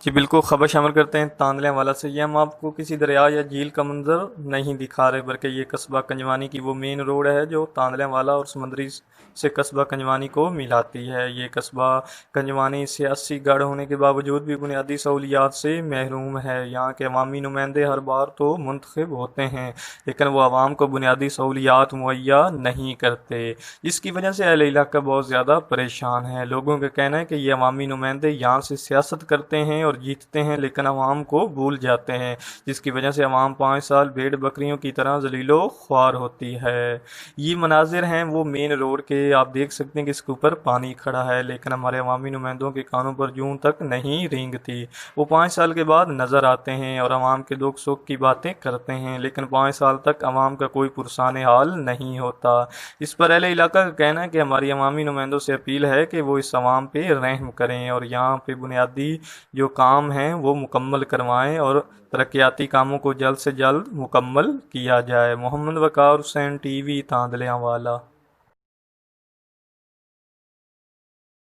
جی بالکل، خبر شامل کرتے ہیں تاندلیاں والا سے۔ یہ ہم آپ کو کسی دریا یا جھیل کا منظر نہیں دکھا رہے، بلکہ یہ قصبہ کنجوانی کی وہ مین روڈ ہے جو تاندلیاں والا اور سمندری سے قصبہ کنجوانی کو ملاتی ہے۔ یہ قصبہ کنجوانی سیاسی گڑھ ہونے کے باوجود بھی بنیادی سہولیات سے محروم ہے۔ یہاں کے عوامی نمائندے ہر بار تو منتخب ہوتے ہیں، لیکن وہ عوام کو بنیادی سہولیات مہیا نہیں کرتے، جس کی وجہ سے اہل علاقہ بہت زیادہ پریشان ہے۔ لوگوں کا کہنا ہے کہ یہ عوامی نمائندے یہاں سے سیاست کرتے ہیں اور جیتتے ہیں، لیکن عوام کو بھول جاتے ہیں، جس کی وجہ سے عوام 5 سال بھیڑ بکریوں کی طرح ذلیل و خوار ہوتی ہے۔ یہ مناظر ہیں وہ مین روڈ کے، آپ دیکھ سکتے ہیں کہ اس کے اوپر پانی کھڑا ہے، لیکن ہمارے عوامی نمائندوں کے کانوں پر جون تک نہیں رینگتی۔ وہ 5 سال کے بعد نظر آتے ہیں اور عوام کے دکھ سکھ کی باتیں کرتے ہیں، لیکن 5 سال تک عوام کا کوئی پرسان حال نہیں ہوتا۔ اس پر اہل علاقہ کا کہنا ہے کہ ہماری عوامی نمائندوں سے اپیل ہے کہ وہ اس عوام پہ رحم کریں اور یہاں پہ بنیادی جو کام ہیں وہ مکمل کروائیں اور ترقیاتی کاموں کو جلد سے جلد مکمل کیا جائے۔ محمد وقار حسین، ٹی وی، تاندلیاں والا۔